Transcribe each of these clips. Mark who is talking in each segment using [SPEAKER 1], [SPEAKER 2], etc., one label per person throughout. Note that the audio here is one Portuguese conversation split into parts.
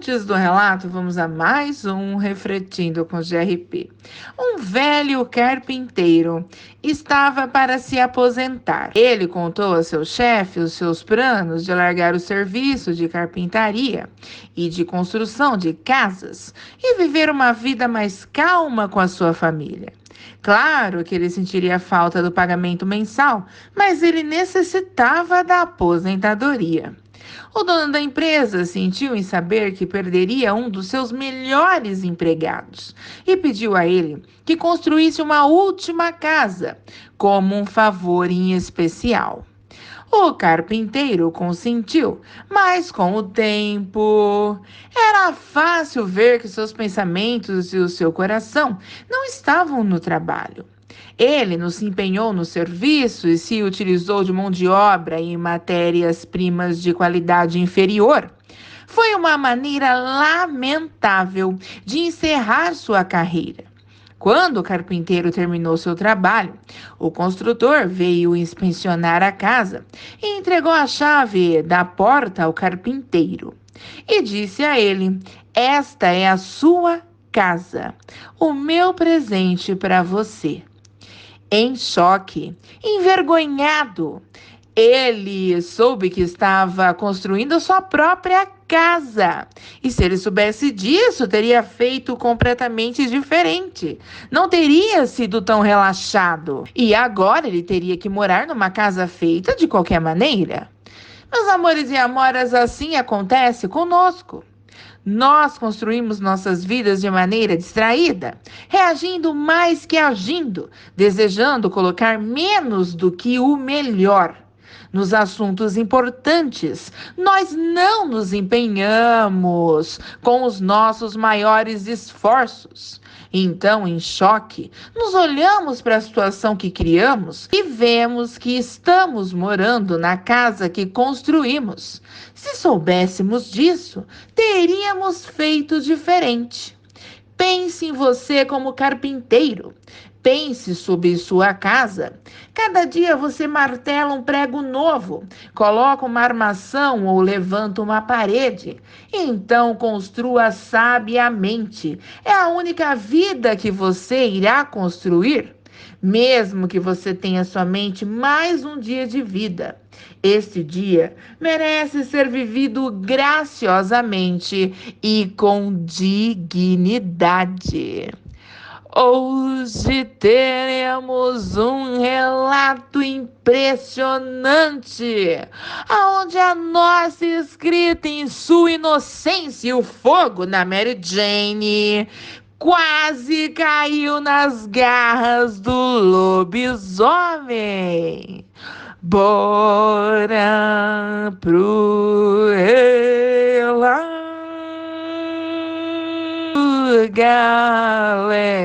[SPEAKER 1] Antes do relato, vamos a mais um Refletindo com GRP. Um velho carpinteiro estava para se aposentar. Ele contou a seu chefe os seus planos de largar o serviço de carpintaria e de construção de casas e viver uma vida mais calma com a sua família. Claro que ele sentiria falta do pagamento mensal, mas ele necessitava da aposentadoria. O dono da empresa sentiu em saber que perderia um dos seus melhores empregados e pediu a ele que construísse uma última casa, como um favor em especial. O carpinteiro consentiu, mas com o tempo era fácil ver que seus pensamentos e o seu coração não estavam no trabalho. Ele não se empenhou no serviço e se utilizou de mão de obra e matérias-primas de qualidade inferior. Foi uma maneira lamentável de encerrar sua carreira. Quando o carpinteiro terminou seu trabalho, o construtor veio inspecionar a casa e entregou a chave da porta ao carpinteiro. E disse a ele: "Esta é a sua casa, o meu presente para você." Em choque, envergonhado, ele soube que estava construindo sua própria casa. E se ele soubesse disso, teria feito completamente diferente. Não teria sido tão relaxado. E agora ele teria que morar numa casa feita de qualquer maneira. Meus amores e amoras, assim acontece conosco. Nós construímos nossas vidas de maneira distraída, reagindo mais que agindo, desejando colocar menos do que o melhor. Nos assuntos importantes, nós não nos empenhamos com os nossos maiores esforços. Então, em choque, nos olhamos para a situação que criamos e vemos que estamos morando na casa que construímos. Se soubéssemos disso, teríamos feito diferente. Pense em você como carpinteiro. Pense sobre sua casa. Cada dia você martela um prego novo, coloca uma armação ou levanta uma parede. Então construa sabiamente. É a única vida que você irá construir, mesmo que você tenha somente mais um dia de vida. Este dia merece ser vivido graciosamente e com dignidade. Hoje teremos um relato impressionante, onde a nossa escrita em sua inocência e o fogo na Mary Jane quase caiu nas garras do lobisomem. Bora pro relato, galerinha.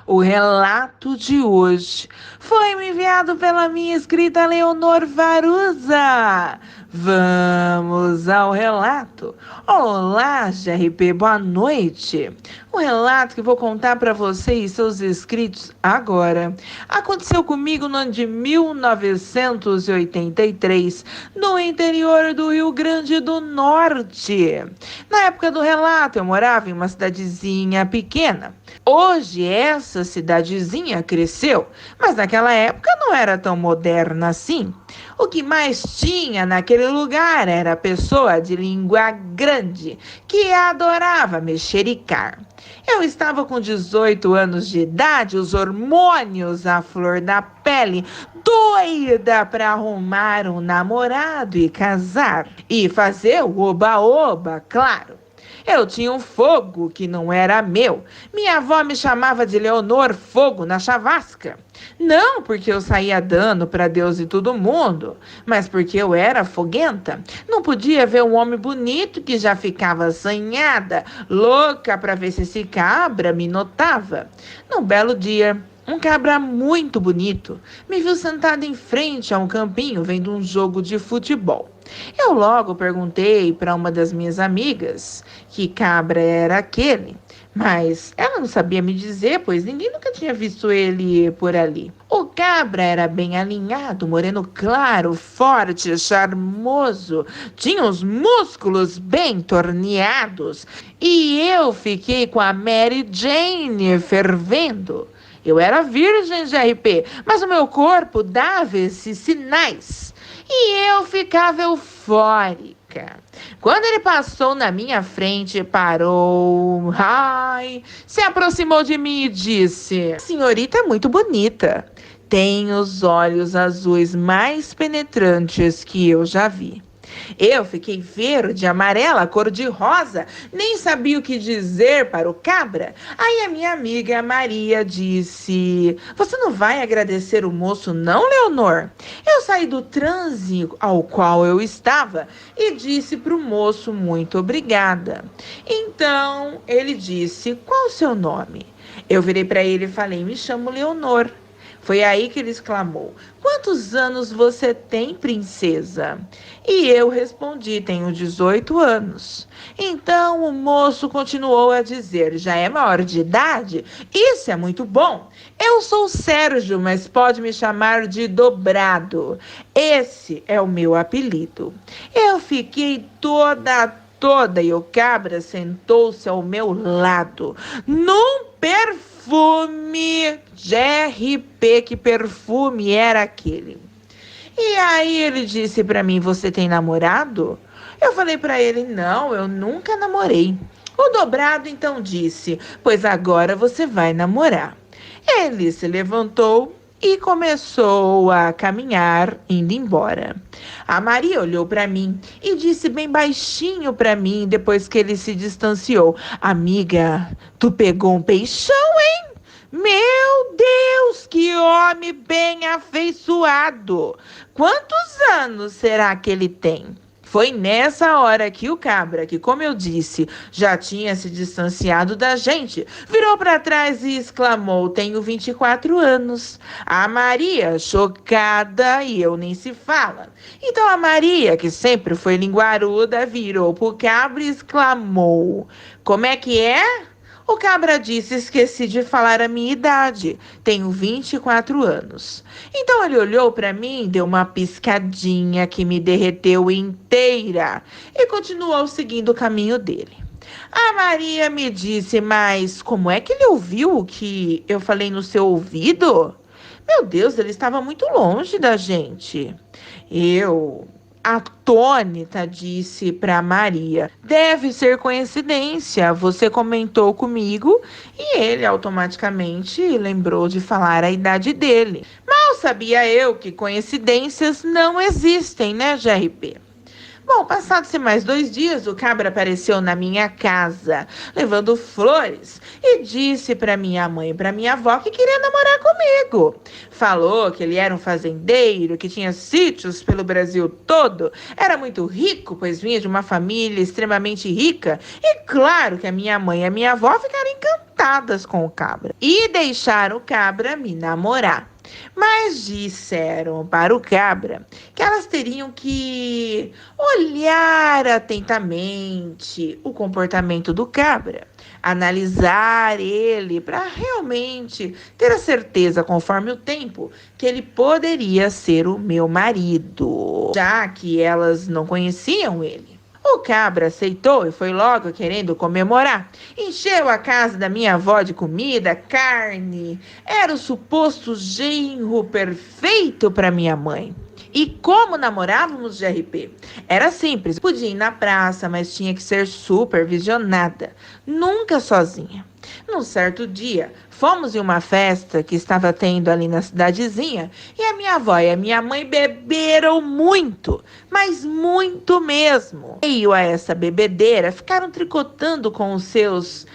[SPEAKER 1] O relato de hoje foi me enviado pela minha escrita Leonor Varuza. Vamos ao relato. Olá, GRP, boa noite. O relato que vou contar para vocês, seus inscritos, agora, aconteceu comigo no ano de 1983, no interior do Rio Grande do Norte. Na época do relato, eu morava em uma cidadezinha pequena. Hoje, essa cidadezinha cresceu, mas naquela época não era tão moderna assim. O que mais tinha naquele lugar era a pessoa de língua grande, que adorava mexericar. Eu estava com 18 anos de idade, os hormônios à flor da pele, doida para arrumar um namorado e casar. E fazer o oba-oba, claro. Eu tinha um fogo que não era meu. Minha avó me chamava de Leonor Fogo na Chavasca. Não porque eu saía dando para Deus e todo mundo, mas porque eu era foguenta. Não podia ver um homem bonito que já ficava assanhada, louca para ver se esse cabra me notava. Num belo dia, um cabra muito bonito me viu sentada em frente a um campinho vendo um jogo de futebol. Eu logo perguntei para uma das minhas amigas que cabra era aquele, Mas ela não sabia me dizer, pois ninguém nunca tinha visto ele por ali. O cabra era bem alinhado, moreno claro, forte, charmoso, tinha os músculos bem torneados, e eu fiquei com a Mary Jane fervendo. Eu era virgem de RP, mas o meu corpo dava esses sinais e eu ficava eufórica. Quando ele passou na minha frente, parou, ai, se aproximou de mim e disse: "A senhorita é muito bonita. Tem os olhos azuis mais penetrantes que eu já vi." Eu fiquei verde, amarela, cor de rosa, nem sabia o que dizer para o cabra. Aí a minha amiga Maria disse: "Você não vai agradecer o moço, não, Leonor?" Eu saí do transe ao qual eu estava e disse para o moço: "Muito obrigada." Então ele disse: "Qual o seu nome?" Eu virei para ele e falei: "Me chamo Leonor." Foi aí que ele exclamou: "Quantos anos você tem, princesa?" E eu respondi: "Tenho 18 anos." Então o moço continuou a dizer: "Já é maior de idade? Isso é muito bom. Eu sou Sérgio, mas pode me chamar de Dobrado. Esse é o meu apelido." Eu fiquei toda e o cabra sentou-se ao meu lado, num perfume de RP. Que perfume era aquele? E aí ele disse para mim: "Você tem namorado?" Eu falei para ele: "Não, eu nunca namorei." O Dobrado então disse: "Pois agora você vai namorar." Ele se levantou e começou a caminhar, indo embora. A Maria olhou para mim e disse bem baixinho para mim, depois que ele se distanciou: "Amiga, tu pegou um peixão, hein? Meu Deus, que homem bem afeiçoado! Quantos anos será que ele tem?" Foi nessa hora que o cabra, que como eu disse, já tinha se distanciado da gente, virou para trás e exclamou: "Tenho 24 anos." A Maria, chocada, e eu nem se fala. Então a Maria, que sempre foi linguaruda, virou pro cabra e exclamou: "Como é que é?" O cabra disse: "Esqueci de falar a minha idade. Tenho 24 anos." Então ele olhou para mim, deu uma piscadinha que me derreteu inteira e continuou seguindo o caminho dele. A Maria me disse: "Mas como é que ele ouviu o que eu falei no seu ouvido?" Meu Deus, ele estava muito longe da gente. Eu, atônita, disse para Maria: "Deve ser coincidência. Você comentou comigo." E ele automaticamente lembrou de falar a idade dele. Mal sabia eu que coincidências não existem, né, GRP? Bom, passados-se mais 2 dias, o cabra apareceu na minha casa, levando flores, e disse para minha mãe e para minha avó que queria namorar comigo. Falou que ele era um fazendeiro, que tinha sítios pelo Brasil todo, era muito rico, pois vinha de uma família extremamente rica, e claro que a minha mãe e a minha avó ficaram encantadas com o cabra, e deixaram o cabra me namorar. Mas disseram para o cabra que elas teriam que olhar atentamente o comportamento do cabra, analisar ele para realmente ter a certeza, conforme o tempo, que ele poderia ser o meu marido, já que elas não conheciam ele. O cabra aceitou e foi logo querendo comemorar. Encheu a casa da minha avó de comida, carne. Era o suposto genro perfeito para minha mãe. E como namorávamos de RP? Era simples. Podia ir na praça, mas tinha que ser supervisionada. Nunca sozinha. Num certo dia, fomos em uma festa que estava tendo ali na cidadezinha e a minha avó e a minha mãe beberam muito, mas muito mesmo. Meio a essa bebedeira, ficaram tricotando com os seus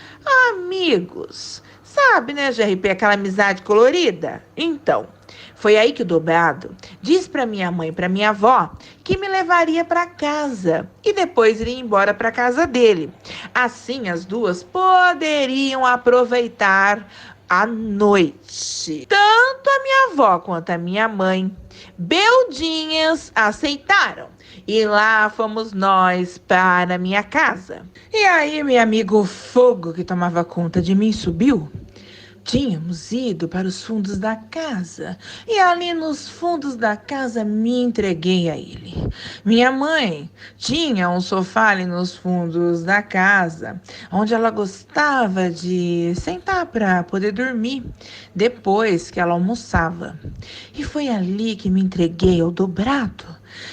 [SPEAKER 1] amigos. Sabe, né, GRP, aquela amizade colorida? Então, foi aí que o Dobrado disse para minha mãe e para minha avó que me levaria para casa e depois iria embora para casa dele. Assim, as duas poderiam aproveitar à noite. Tanto a minha avó quanto a minha mãe, beldinhas, aceitaram. E lá fomos nós para minha casa. E aí, meu amigo Fogo, que tomava conta de mim, subiu. Tínhamos ido para os fundos da casa e ali nos fundos da casa me entreguei a ele. Minha mãe tinha um sofá ali nos fundos da casa, onde ela gostava de sentar para poder dormir depois que ela almoçava. E foi ali que me entreguei ao dobrado.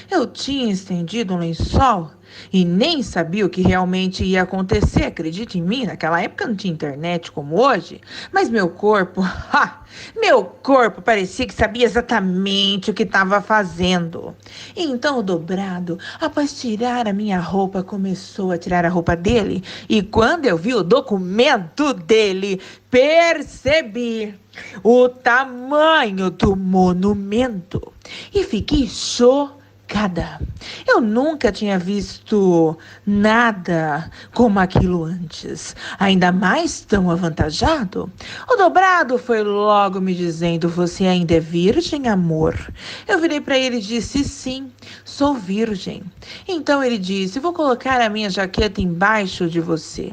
[SPEAKER 1] Eu tinha estendido um lençol e nem sabia o que realmente ia acontecer. Acredite em mim, naquela época não tinha internet como hoje, mas meu corpo, meu corpo parecia que sabia exatamente o que estava fazendo. E então o dobrado, após tirar a minha roupa, começou a tirar a roupa dele, e quando eu vi o documento dele, percebi o tamanho do monumento e fiquei chocada. Eu nunca tinha visto nada como aquilo antes, ainda mais tão avantajado. O dobrado foi logo me dizendo: você ainda é virgem, amor? Eu virei para ele e disse: sim, sou virgem. Então ele disse: vou colocar a minha jaqueta embaixo de você,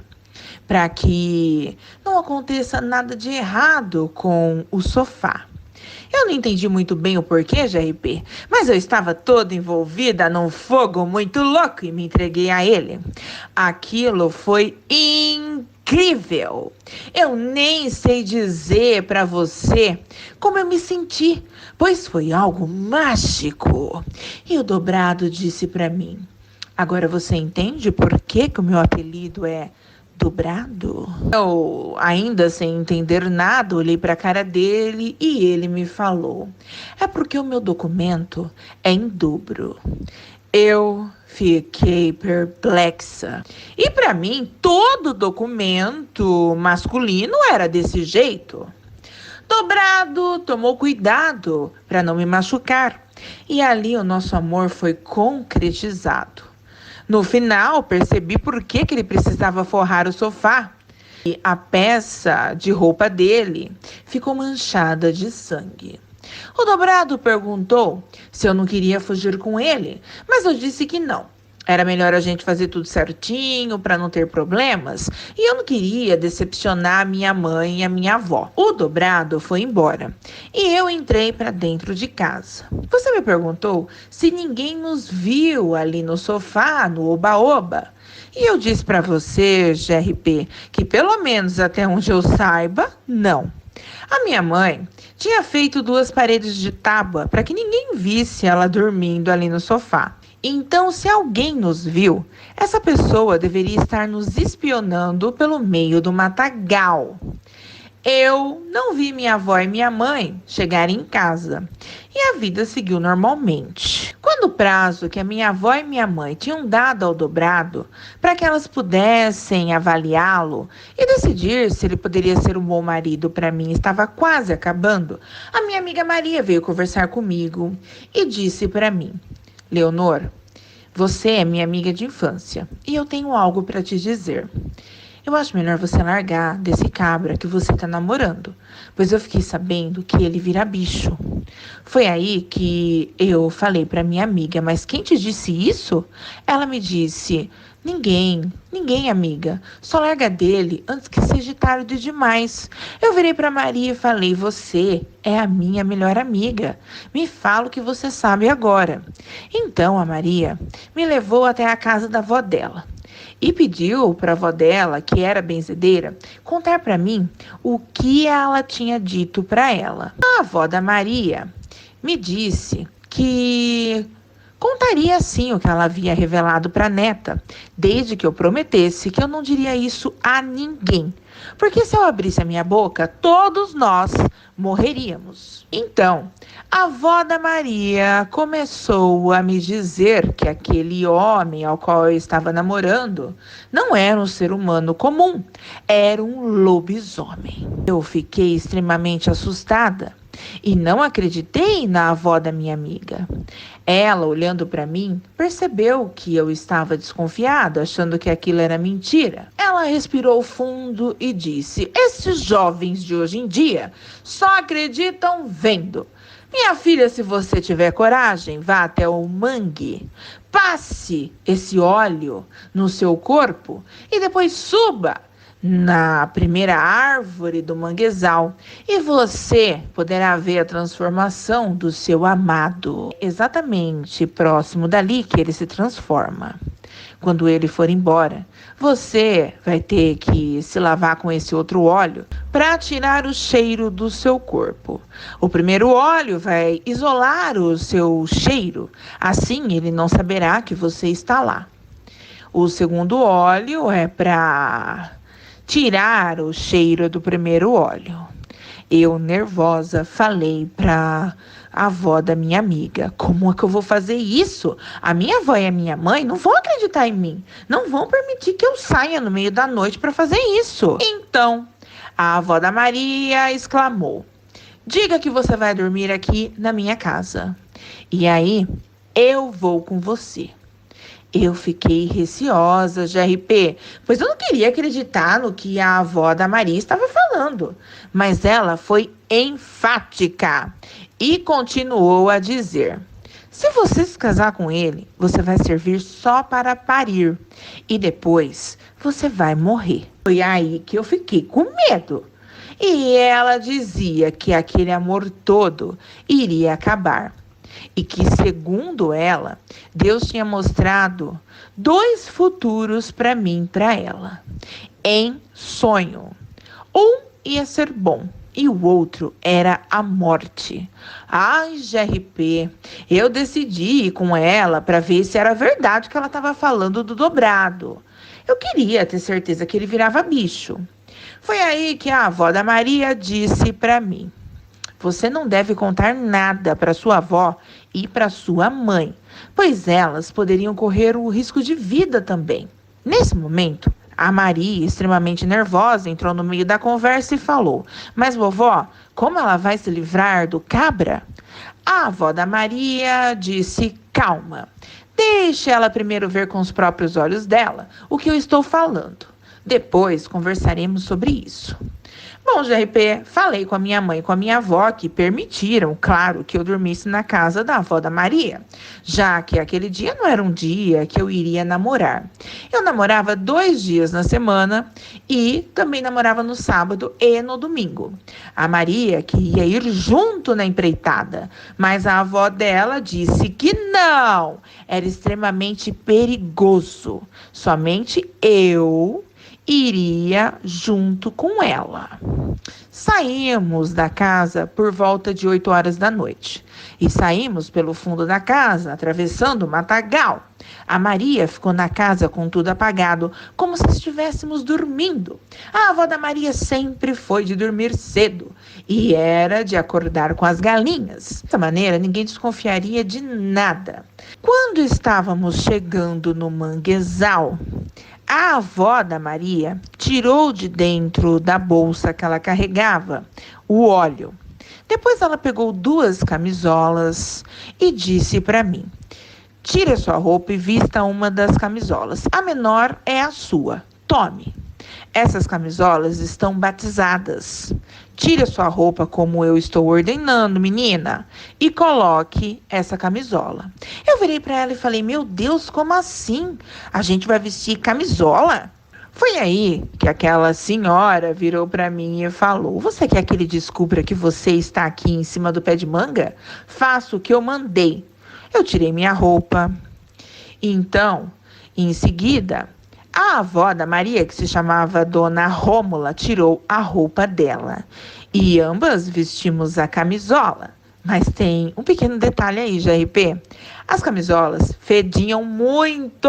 [SPEAKER 1] para que não aconteça nada de errado com o sofá. Eu não entendi muito bem o porquê, GRP, mas eu estava toda envolvida num fogo muito louco e me entreguei a ele. Aquilo foi incrível. Eu nem sei dizer para você como eu me senti, pois foi algo mágico. E o dobrado disse para mim: agora você entende por que o meu apelido é dobrado? Eu, ainda sem entender nada, olhei para a cara dele e ele me falou: é porque o meu documento é em dobro. Eu fiquei perplexa. E para mim, todo documento masculino era desse jeito. Dobrado tomou cuidado para não me machucar. E ali o nosso amor foi concretizado. No final, percebi por que ele precisava forrar o sofá. E a peça de roupa dele ficou manchada de sangue. O dobrado perguntou se eu não queria fugir com ele, mas eu disse que não. Era melhor a gente fazer tudo certinho para não ter problemas, e eu não queria decepcionar a minha mãe e a minha avó. O dobrado foi embora e eu entrei para dentro de casa. Você me perguntou se ninguém nos viu ali no sofá, no oba-oba. E eu disse para você, GRP, que pelo menos até onde eu saiba, não. A minha mãe tinha feito 2 paredes de tábua para que ninguém visse ela dormindo ali no sofá. Então, se alguém nos viu, essa pessoa deveria estar nos espionando pelo meio do matagal. Eu não vi minha avó e minha mãe chegarem em casa e a vida seguiu normalmente. Quando o prazo que a minha avó e minha mãe tinham dado ao dobrado para que elas pudessem avaliá-lo e decidir se ele poderia ser um bom marido para mim estava quase acabando, a minha amiga Maria veio conversar comigo e disse para mim: Leonor, você é minha amiga de infância e eu tenho algo para te dizer. Eu acho melhor você largar desse cabra que você tá namorando, pois eu fiquei sabendo que ele vira bicho. Foi aí que eu falei para minha amiga: mas quem te disse isso? Ela me disse: ninguém, amiga. Só larga dele antes que seja tarde demais. Eu virei para Maria e falei: você é a minha melhor amiga. Me fala o que você sabe agora. Então a Maria me levou até a casa da avó dela e pediu para a avó dela, que era benzedeira, contar para mim o que ela tinha dito para ela. A avó da Maria me disse que contaria sim o que ela havia revelado para a neta, desde que eu prometesse que eu não diria isso a ninguém. Porque se eu abrisse a minha boca, todos nós morreríamos. Então, a avó da Maria começou a me dizer que aquele homem ao qual eu estava namorando não era um ser humano comum, era um lobisomem. Eu fiquei extremamente assustada e não acreditei na avó da minha amiga. Ela, olhando para mim, percebeu que eu estava desconfiado, achando que aquilo era mentira. Ela respirou fundo e disse: esses jovens de hoje em dia só acreditam vendo. Minha filha, se você tiver coragem, vá até o mangue, passe esse óleo no seu corpo e depois suba na primeira árvore do manguezal e você poderá ver a transformação do seu amado. Exatamente próximo dali que ele se transforma. Quando ele for embora, você vai ter que se lavar com esse outro óleo para tirar o cheiro do seu corpo. O primeiro óleo vai isolar o seu cheiro, assim ele não saberá que você está lá. O segundo óleo é para tirar o cheiro do primeiro óleo. Eu, nervosa, falei para a avó da minha amiga: como é que eu vou fazer isso? A minha avó e a minha mãe não vão acreditar em mim. Não vão permitir que eu saia no meio da noite para fazer isso. Então, a avó da Maria exclamou: diga que você vai dormir aqui na minha casa. E aí, eu vou com você. Eu fiquei receosa, GRP, pois eu não queria acreditar no que a avó da Maria estava falando. Mas ela foi enfática e continuou a dizer: se você se casar com ele, você vai servir só para parir e depois você vai morrer. Foi aí que eu fiquei com medo. E ela dizia que aquele amor todo iria acabar. E que, segundo ela, Deus tinha mostrado 2 futuros para mim e para ela, em sonho. Um ia ser bom e o outro era a morte. Ai, GRP, eu decidi ir com ela para ver se era verdade que ela estava falando do dobrado. Eu queria ter certeza que ele virava bicho. Foi aí que a avó da Maria disse para mim: você não deve contar nada para sua avó e para sua mãe, pois elas poderiam correr o risco de vida também. Nesse momento, a Maria, extremamente nervosa, entrou no meio da conversa e falou: mas vovó, como ela vai se livrar do cabra? A avó da Maria disse: calma, deixe ela primeiro ver com os próprios olhos dela o que eu estou falando. Depois conversaremos sobre isso. Bom, GRP, falei com a minha mãe e com a minha avó que permitiram, claro, que eu dormisse na casa da avó da Maria, já que aquele dia não era um dia que eu iria namorar. Eu namorava 2 dias na semana e também namorava no sábado e no domingo. A Maria queria ir junto na empreitada, mas a avó dela disse que não, era extremamente perigoso. Somente eu iria junto com ela. Saímos da casa por volta de 8 horas da noite e saímos pelo fundo da casa, atravessando o matagal. A Maria ficou na casa com tudo apagado, como se estivéssemos dormindo. A avó da Maria sempre foi de dormir cedo e era de acordar com as galinhas. Dessa maneira, ninguém desconfiaria de nada. Quando estávamos chegando no manguezal, a avó da Maria tirou de dentro da bolsa que ela carregava o óleo. Depois ela pegou 2 camisolas e disse para mim: tire a sua roupa e vista uma das camisolas. A menor é a sua. Tome. Essas camisolas estão batizadas. Tire a sua roupa como eu estou ordenando, menina, e coloque essa camisola. Eu virei para ela e falei: meu Deus, como assim? A gente vai vestir camisola? Foi aí que aquela senhora virou para mim e falou: você quer que ele descubra que você está aqui em cima do pé de manga? Faça o que eu mandei. Eu tirei minha roupa. Então, em seguida, a avó da Maria, que se chamava Dona Rômula, tirou a roupa dela. E ambas vestimos a camisola. Mas tem um pequeno detalhe aí, GRP. As camisolas fediam muito.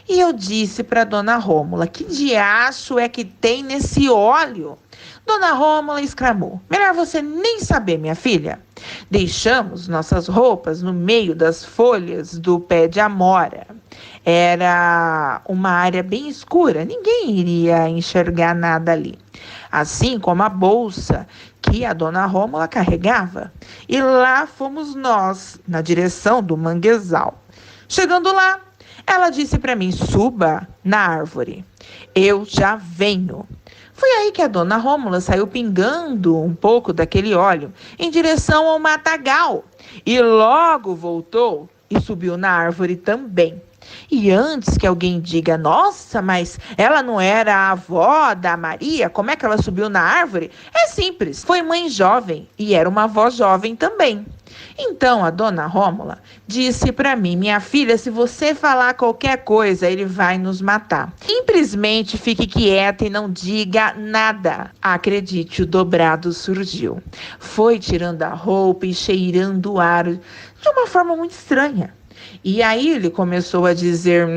[SPEAKER 1] E eu disse para Dona Rômula: que diacho é que tem nesse óleo? Dona Rômula exclamou: melhor você nem saber, minha filha. Deixamos nossas roupas no meio das folhas do pé de amora. Era uma área bem escura, ninguém iria enxergar nada ali. Assim como a bolsa que a dona Rômula carregava. E lá fomos nós, na direção do manguezal. Chegando lá, ela disse para mim: suba na árvore. Eu já venho. Foi aí que a dona Rômula saiu pingando um pouco daquele óleo em direção ao matagal. E logo voltou e subiu na árvore também. E antes que alguém diga: nossa, mas ela não era a avó da Maria? Como é que ela subiu na árvore? É simples, foi mãe jovem e era uma avó jovem também. Então a dona Rômula disse para mim: minha filha, se você falar qualquer coisa, ele vai nos matar. Simplesmente fique quieta e não diga nada. Acredite, o dobrado surgiu. Foi tirando a roupa e cheirando o ar de uma forma muito estranha. E aí ele começou a dizer: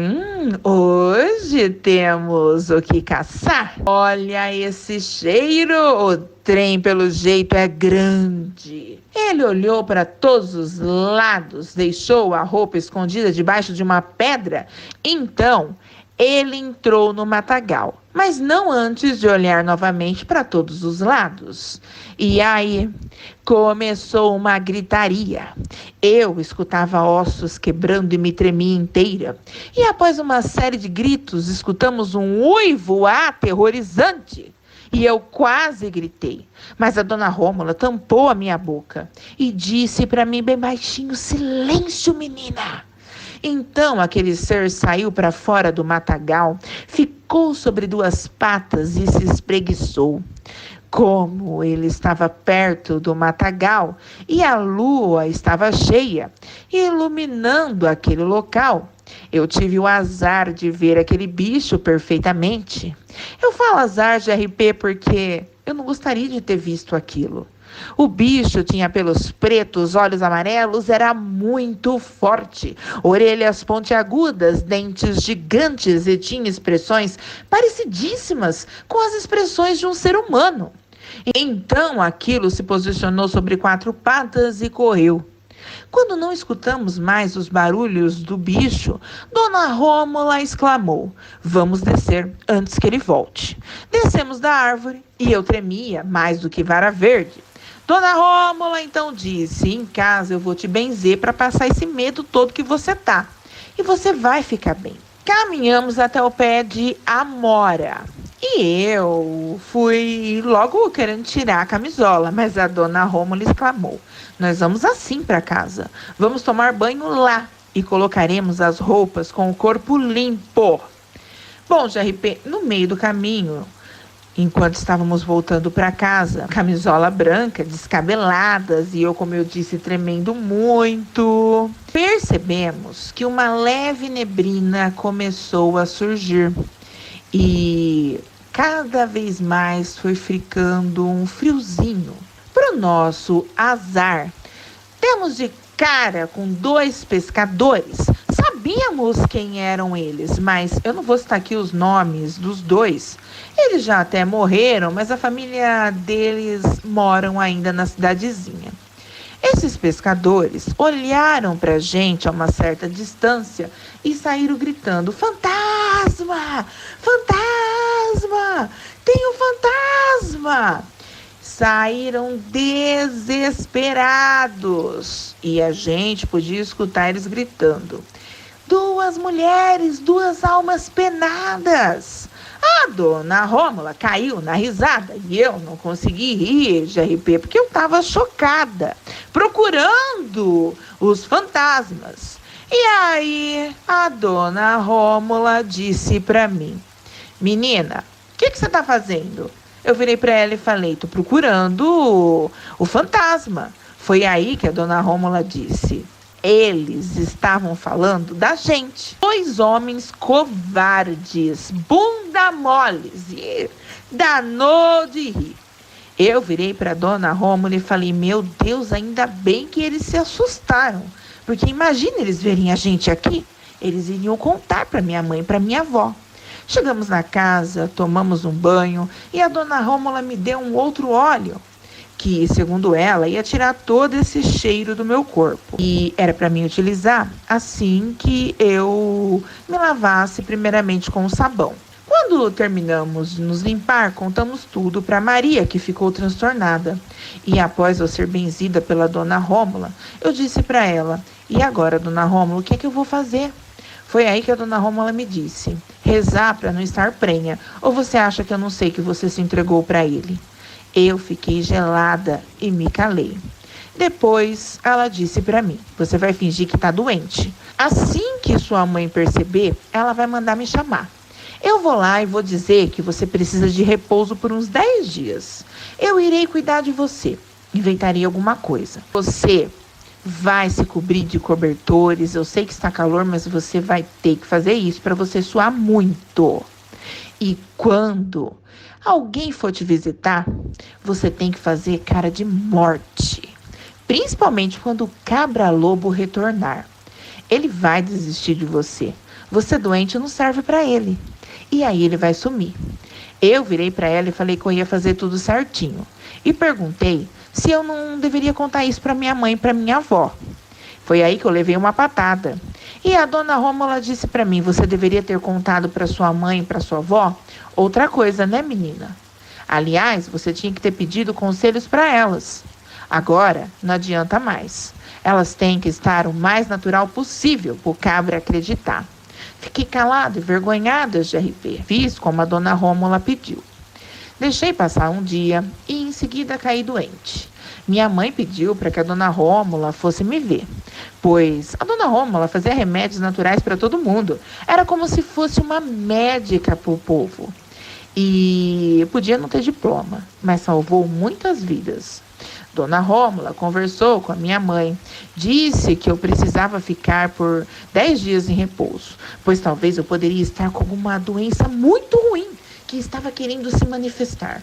[SPEAKER 1] hoje temos o que caçar. Olha esse cheiro, o trem pelo jeito é grande. Ele olhou para todos os lados, deixou a roupa escondida debaixo de uma pedra. Então ele entrou no matagal, mas não antes de olhar novamente para todos os lados. E aí começou uma gritaria. Eu escutava ossos quebrando e me tremia inteira. E após uma série de gritos, escutamos um uivo aterrorizante. E eu quase gritei, mas a dona Rômula tampou a minha boca e disse para mim bem baixinho: silêncio, menina. Então aquele ser saiu para fora do matagal, ficou sobre duas patas e se espreguiçou. Como ele estava perto do matagal e a lua estava cheia, iluminando aquele local, eu tive o azar de ver aquele bicho perfeitamente. Eu falo azar de RP porque eu não gostaria de ter visto aquilo. O bicho tinha pelos pretos, olhos amarelos, era muito forte, orelhas pontiagudas, dentes gigantes e tinha expressões parecidíssimas com as expressões de um ser humano. Então aquilo se posicionou sobre quatro patas e correu. Quando não escutamos mais os barulhos do bicho, dona Rômula exclamou: vamos descer antes que ele volte. Descemos da árvore e eu tremia mais do que vara verde. Dona Rômula então disse: em casa eu vou te benzer para passar esse medo todo que você tá. E você vai ficar bem. Caminhamos até o pé de amora. E eu fui logo querendo tirar a camisola, mas a dona Rômula exclamou: nós vamos assim para casa. Vamos tomar banho lá e colocaremos as roupas com o corpo limpo. Bom, GRP, no meio do caminho, enquanto estávamos voltando para casa, camisola branca, descabeladas e eu, como eu disse, tremendo muito, percebemos que uma leve neblina começou a surgir e cada vez mais foi ficando um friozinho. Para o nosso azar, demos de cara com dois pescadores. Sabíamos quem eram eles, mas eu não vou citar aqui os nomes dos dois. Eles já até morreram, mas a família deles moram ainda na cidadezinha. Esses pescadores olharam para a gente a uma certa distância e saíram gritando: fantasma! Fantasma! Tem um fantasma! Saíram desesperados e a gente podia escutar eles gritando: duas mulheres, duas almas penadas. A dona Rômula caiu na risada e eu não consegui rir, GRP, porque eu estava chocada, procurando os fantasmas. E aí a dona Rômula disse para mim: menina, o que você está fazendo? Eu virei para ela e falei: tô procurando o fantasma. Foi aí que a dona Rômula disse: eles estavam falando da gente. Dois homens covardes, bunda moles, e danou de rir. Eu virei para a dona Rômula e falei: meu Deus, ainda bem que eles se assustaram. Porque imagina eles verem a gente aqui. Eles iriam contar para minha mãe e para minha avó. Chegamos na casa, tomamos um banho e a dona Rômula me deu um outro óleo que, segundo ela, ia tirar todo esse cheiro do meu corpo. E era para mim utilizar assim que eu me lavasse primeiramente com o sabão. Quando terminamos de nos limpar, contamos tudo para Maria, que ficou transtornada. E após eu ser benzida pela dona Rômula, eu disse para ela: "E agora, dona Rômula, o que é que eu vou fazer?" Foi aí que a dona Rômula me disse: "Rezar para não estar prenha. Ou você acha que eu não sei que você se entregou para ele?" Eu fiquei gelada e me calei. Depois, ela disse para mim: "Você vai fingir que está doente. Assim que sua mãe perceber, ela vai mandar me chamar. Eu vou lá e vou dizer que você precisa de repouso por uns 10 dias. Eu irei cuidar de você. Inventarei alguma coisa. Você vai se cobrir de cobertores. Eu sei que está calor, mas você vai ter que fazer isso para você suar muito. E quando alguém for te visitar, você tem que fazer cara de morte. Principalmente quando o cabra-lobo retornar. Ele vai desistir de você. Você doente não serve para ele. E aí ele vai sumir." Eu virei para ela e falei que eu ia fazer tudo certinho. E perguntei se eu não deveria contar isso para minha mãe e para minha avó. Foi aí que eu levei uma patada. E a dona Rômula disse para mim: "Você deveria ter contado para sua mãe e para sua avó outra coisa, né, menina? Aliás, você tinha que ter pedido conselhos para elas. Agora, não adianta mais. Elas têm que estar o mais natural possível para o cabra acreditar." Fiquei calada e envergonhada, GRP. Fiz como a dona Rômula pediu. Deixei passar um dia e em seguida caí doente. Minha mãe pediu para que a dona Rômula fosse me ver, pois a dona Rômula fazia remédios naturais para todo mundo. Era como se fosse uma médica para o povo. E podia não ter diploma, mas salvou muitas vidas. Dona Rômula conversou com a minha mãe, disse que eu precisava ficar por 10 dias em repouso, pois talvez eu poderia estar com alguma doença muito ruim que estava querendo se manifestar.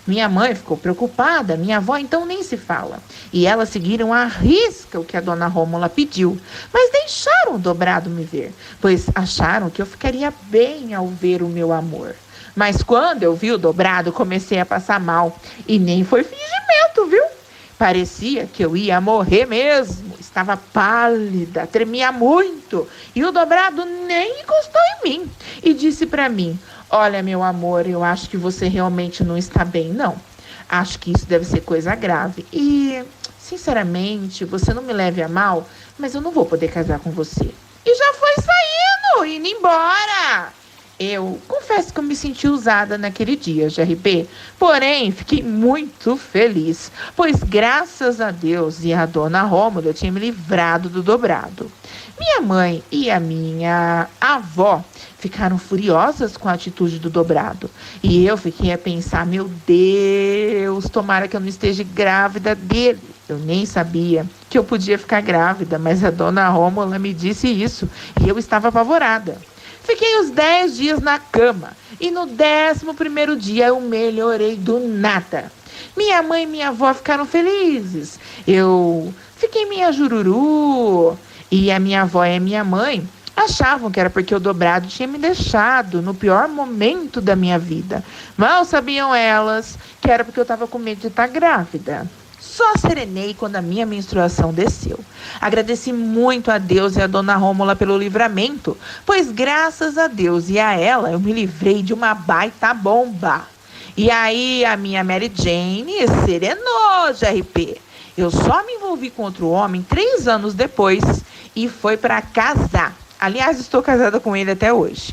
[SPEAKER 1] Minha mãe ficou preocupada, minha avó então nem se fala. E elas seguiram à risca o que a dona Rômula pediu, mas deixaram o Dobrado me ver, pois acharam que eu ficaria bem ao ver o meu amor. Mas quando eu vi o Dobrado, comecei a passar mal. E nem foi fingimento, viu? Parecia que eu ia morrer mesmo. Estava pálida, tremia muito. E o Dobrado nem encostou em mim. E disse para mim: "Olha, meu amor, eu acho que você realmente não está bem, não. Acho que isso deve ser coisa grave. E, sinceramente, você não me leve a mal, mas eu não vou poder casar com você." E já foi saindo, indo embora. Eu confesso que eu me senti usada naquele dia, GRP. Porém, fiquei muito feliz, pois graças a Deus e a dona Rômula eu tinha me livrado do Dobrado. Minha mãe e a minha avó ficaram furiosas com a atitude do Dobrado. E eu fiquei a pensar: meu Deus, tomara que eu não esteja grávida dele. Eu nem sabia que eu podia ficar grávida, mas a dona Rômula me disse isso e eu estava apavorada. Fiquei os 10 dias na cama e no 11º dia eu melhorei do nada. Minha mãe e minha avó ficaram felizes. Eu fiquei minha jururu. E a minha avó e a minha mãe achavam que era porque o Dobrado tinha me deixado no pior momento da minha vida. Mal sabiam elas que era porque eu estava com medo de estar grávida. Só serenei quando a minha menstruação desceu. Agradeci muito a Deus e a dona Rômula pelo livramento, pois graças a Deus e a ela eu me livrei de uma baita bomba. E aí a minha Mary Jane serenou, GRP. Eu só me envolvi com outro homem 3 anos depois e foi para casar. Aliás, estou casada com ele até hoje.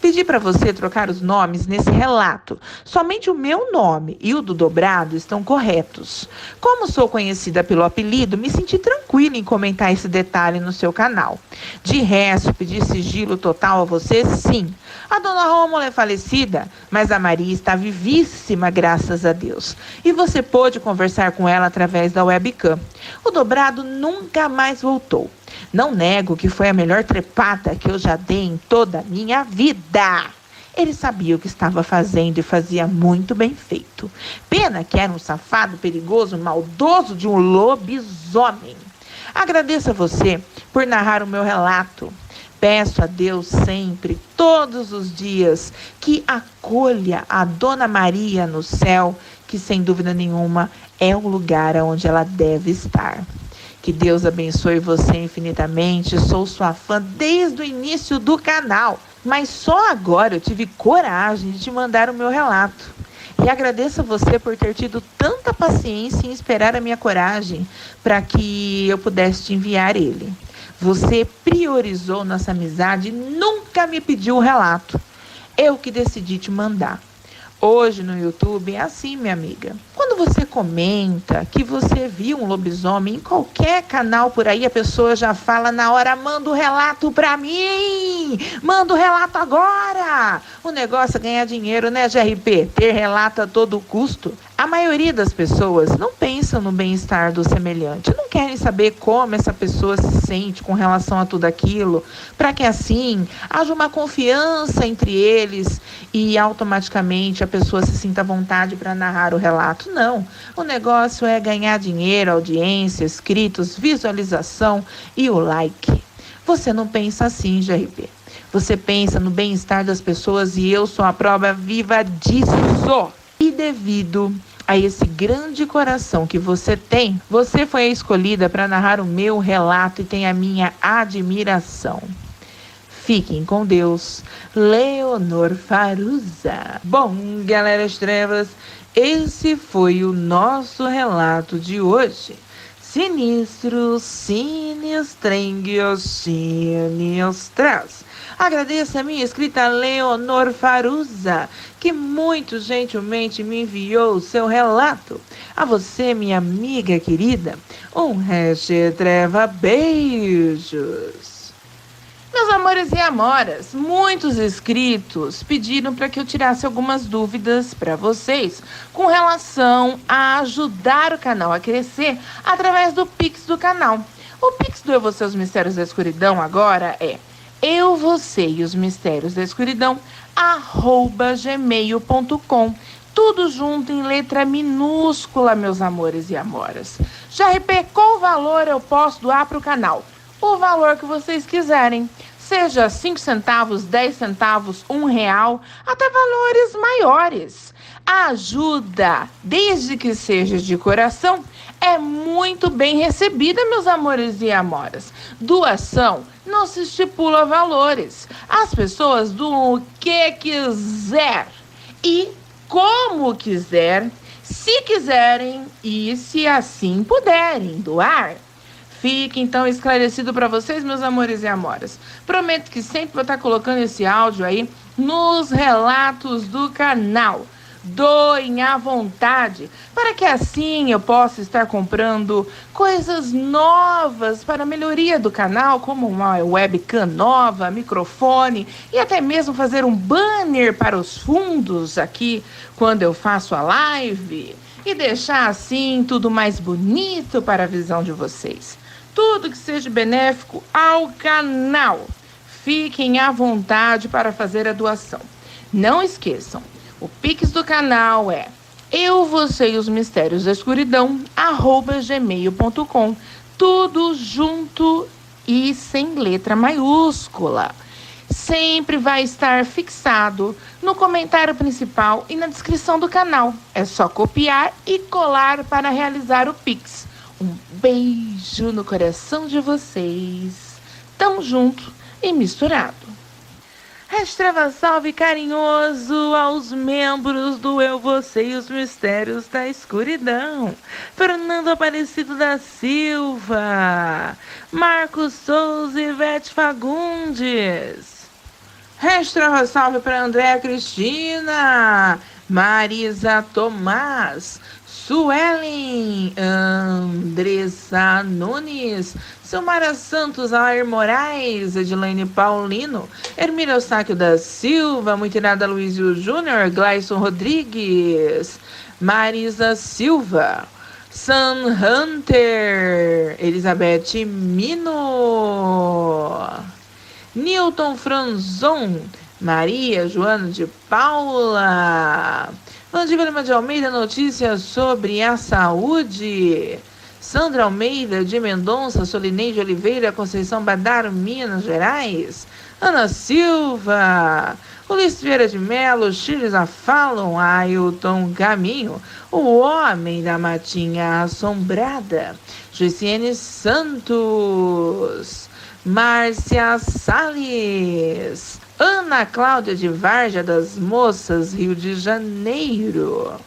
[SPEAKER 1] Pedi para você trocar os nomes nesse relato. Somente o meu nome e o do Dobrado estão corretos. Como sou conhecida pelo apelido, me senti tranquila em comentar esse detalhe no seu canal. De resto, pedir sigilo total a você, sim. A dona Rômula é falecida, mas a Maria está vivíssima, graças a Deus. E você pôde conversar com ela através da webcam. O Dobrado nunca mais voltou. Não nego que foi a melhor trepada que eu já dei em toda a minha vida. Ele sabia o que estava fazendo e fazia muito bem feito. Pena que era um safado, perigoso, maldoso de um lobisomem. Agradeço a você por narrar o meu relato. peço a Deus sempre, todos os dias, que acolha a Dona Maria no céu, que sem dúvida nenhuma é o lugar onde ela deve estar. Que Deus abençoe você infinitamente. Sou sua fã desde o início do canal, mas só agora eu tive coragem de te mandar o meu relato. E agradeço a você por ter tido tanta paciência em esperar a minha coragem para que eu pudesse te enviar ele. Você priorizou nossa amizade e nunca me pediu o relato. Eu que decidi te mandar. Hoje no YouTube é assim, minha amiga. Quando você comenta que você viu um lobisomem em qualquer canal por aí, a pessoa já fala na hora: manda o relato pra mim! Manda o relato agora! O negócio é ganhar dinheiro, né, GRP? Ter relato a todo custo. A maioria das pessoas não pensam no bem-estar do semelhante, não querem saber como essa pessoa se sente com relação a tudo aquilo, para que assim haja uma confiança entre eles e automaticamente a pessoa se sinta à vontade para narrar o relato. Não, o negócio é ganhar dinheiro, audiência, inscritos, visualização e o like. Você não pensa assim, GRP. Você pensa no bem-estar das pessoas e eu sou a prova viva disso. E devido a esse grande coração que você tem, você foi a escolhida para narrar o meu relato e tem a minha admiração. Fiquem com Deus, Leonor Faruza. Bom, galera das trevas, esse foi o nosso relato de hoje. Sinistro, sinistrenguio, sinistras. Agradeço a minha escrita Leonor Faruza, que muito gentilmente me enviou o seu relato. A você, minha amiga querida, um treva beijos. Meus amores e amoras, muitos inscritos pediram para que eu tirasse algumas dúvidas para vocês com relação a ajudar o canal a crescer através do Pix do canal. O Pix do Eu, Você, os Mistérios da Escuridão agora é eu, você e os mistérios da escuridão, @gmail.com. Tudo junto em letra minúscula, meus amores e amoras. Já repete, qual valor eu posso doar para o canal? O valor que vocês quiserem. Seja 5 centavos, 10 centavos, R$1, até valores maiores. A ajuda, desde que seja de coração, é muito bem recebida, meus amores e amoras. Doação não se estipula valores. As pessoas doam o que quiser e como quiser, se quiserem e se assim puderem doar. Fique então esclarecido para vocês, meus amores e amoras. Prometo que sempre vou estar colocando esse áudio aí nos relatos do canal. Doem à vontade, para que assim eu possa estar comprando coisas novas para a melhoria do canal, como uma webcam nova, microfone e até mesmo fazer um banner para os fundos aqui quando eu faço a live e deixar assim tudo mais bonito para a visão de vocês. Tudo que seja benéfico ao canal. Fiquem à vontade para fazer a doação. Não esqueçam, o Pix do canal é eu, você e os mistérios da escuridão, @gmail.com. Tudo junto e sem letra maiúscula. Sempre vai estar fixado no comentário principal e na descrição do canal. É só copiar e colar para realizar o Pix. Um beijo no coração de vocês. Tamo junto e misturado. Restreva salve carinhoso aos membros do Eu, Você e os Mistérios da Escuridão. Fernando Aparecido da Silva, Marcos Souza e Ivete Fagundes. Restreva salve para Andréa Cristina, Marisa Tomás, Suelen, Andressa Nunes, Silmara Santos, Alair Moraes, Edilene Paulino, Hermília Eustáquio da Silva, Muitirada Luizio Júnior, Gleison Rodrigues, Marisa Silva, Sun Hunter, Elizabeth Mino, Newton Franzon, Maria Joana de Paula, Vandívia Lima de Almeida, notícias sobre a saúde. Sandra Almeida de Mendonça, Solineide Oliveira, Conceição Badaro, Minas Gerais. Ana Silva, Ulisses Vieira de Melo, Chiles Afalon, Ailton Caminho, o homem da matinha assombrada. Juiciene Santos, Márcia Salles, Ana Cláudia de Varja das Moças, Rio de Janeiro.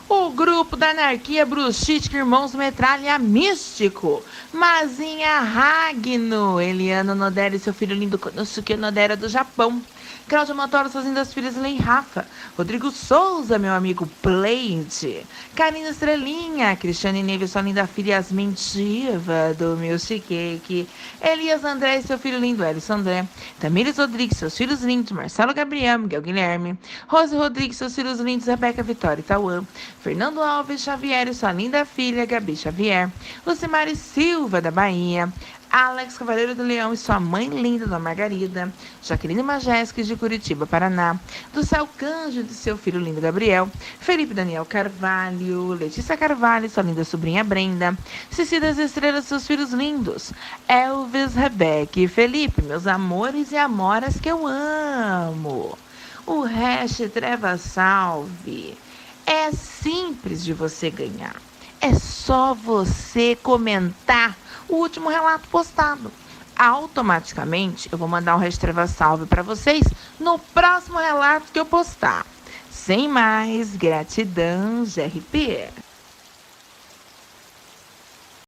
[SPEAKER 1] O grupo da anarquia bruxística Irmãos Metralha Místico, Mazinha Ragno, Eliana Nodera e seu filho lindo Konosuke Nodera do Japão. Cláudia Montoro, suas lindas filhas Lei Rafa. Rodrigo Souza, meu amigo Pleite. Karina Estrelinha. Cristiane Neves, sua linda filha Yasmin Diva do Milk Cake. Elias André e seu filho lindo Elison André. Tamires Rodrigues, seus filhos lindos Marcelo Gabriel, Miguel Guilherme. Rose Rodrigues, seus filhos lindos Rebeca Vitória e Tauã. Fernando Alves Xavier e sua linda filha Gabi Xavier. Lucimari Silva da Bahia. Alex Cavaleiro do Leão e sua mãe linda, Dona Margarida. Jaqueline Majesques de Curitiba, Paraná. Do Céu Cândido e seu filho lindo Gabriel. Felipe Daniel Carvalho. Letícia Carvalho e sua linda sobrinha Brenda. Cici das Estrelas, seus filhos lindos. Elvis, Rebeca e Felipe, meus amores e amoras que eu amo. O hash Treva Salve é simples de você ganhar. É só você comentar o último relato postado. Automaticamente eu vou mandar um Restreva Salve para vocês no próximo relato que eu postar. Sem mais, gratidão, GRP.